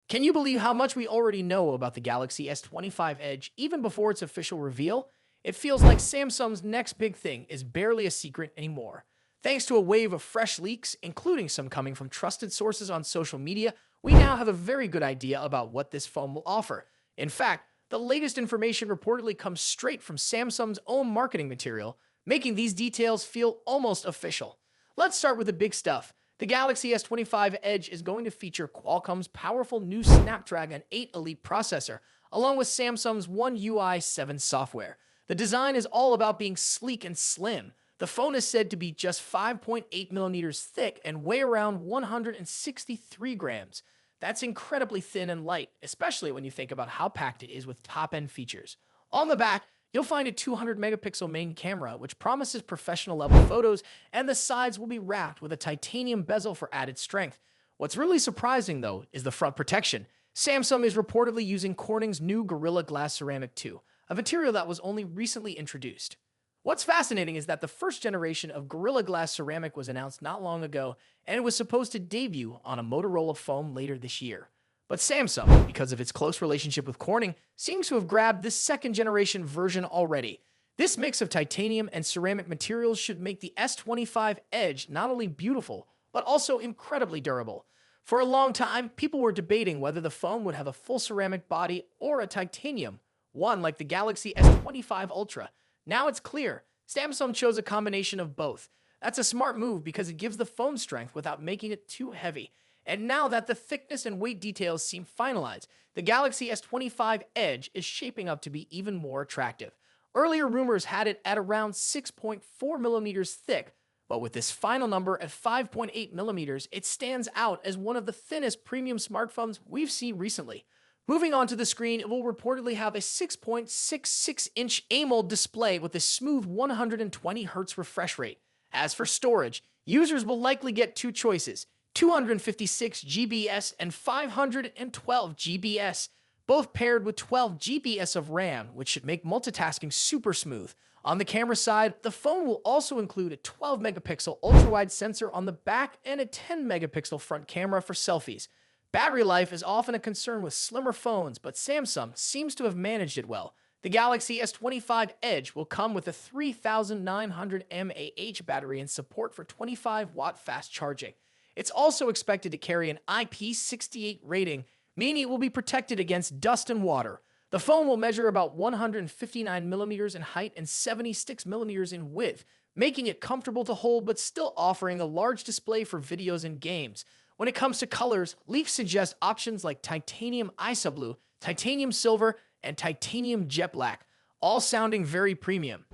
Can you believe how much we already know about the Galaxy S25 Edge even before its official reveal? It feels like Samsung's next big thing is barely a secret anymore. Thanks to a wave of fresh leaks, including some coming from trusted sources on social media, we now have a very good idea about what this phone will offer. In fact, the latest information reportedly comes straight from Samsung's own marketing material, making these details feel almost official. Let's start with the big stuff. The Galaxy S25 Edge is going to feature Qualcomm's powerful new Snapdragon 8 Elite processor, along with Samsung's One UI 7 software. The design is all about being sleek and slim. The phone is said to be just 5.8 millimeters thick and weigh around 163 grams. That's incredibly thin and light, especially when you think about how packed it is with top-end features. On the back, you'll find a 200 megapixel main camera, which promises professional level photos, and the sides will be wrapped with a titanium bezel for added strength. What's really surprising, though, is the front protection. Samsung is reportedly using Corning's new Gorilla Glass Ceramic 2, a material that was only recently introduced. What's fascinating is that the first generation of Gorilla Glass Ceramic was announced not long ago, and it was supposed to debut on a Motorola phone later this year. But Samsung, because of its close relationship with Corning, seems to have grabbed this second-generation version already. This mix of titanium and ceramic materials should make the S25 Edge not only beautiful, but also incredibly durable. For a long time, people were debating whether the phone would have a full ceramic body or a titanium one like the Galaxy S25 Ultra. Now it's clear, Samsung chose a combination of both. That's a smart move because it gives the phone strength without making it too heavy. And now that the thickness and weight details seem finalized, the Galaxy S25 Edge is shaping up to be even more attractive. Earlier rumors had it at around 6.4 millimeters thick, but with this final number at 5.8 millimeters, it stands out as one of the thinnest premium smartphones we've seen recently. Moving on to the screen, it will reportedly have a 6.66-inch AMOLED display with a smooth 120 Hz refresh rate. As for storage, users will likely get two choices: 256 GBs and 512 GBs, both paired with 12 GBs of RAM, which should make multitasking super smooth. On the camera side, the phone will also include a 12 megapixel ultra-wide sensor on the back and a 10 megapixel front camera for selfies. Battery life is often a concern with slimmer phones, but Samsung seems to have managed it well. The Galaxy S25 Edge will come with a 3900 mAh battery and support for 25-watt fast charging. It's also expected to carry an IP68 rating, meaning it will be protected against dust and water. The phone will measure about 159 millimeters in height and 76 millimeters in width, making it comfortable to hold but still offering a large display for videos and games. When it comes to colors, leaks suggest options like titanium Isoblue, titanium silver, and titanium jet black, all sounding very premium.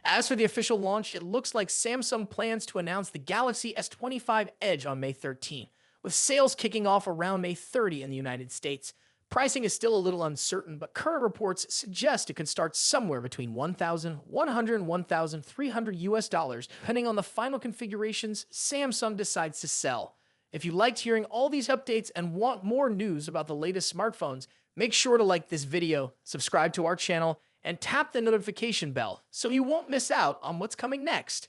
As for the official launch, it looks like Samsung plans to announce the Galaxy S25 Edge on May 13, with sales kicking off around May 30 in the United States. Pricing is still a little uncertain, but current reports suggest it could start somewhere between $1,100 and $1,300 depending on the final configurations Samsung decides to sell. If you liked hearing all these updates and want more news about the latest smartphones, make sure to like this video, subscribe to our channel, and tap the notification bell so you won't miss out on what's coming next.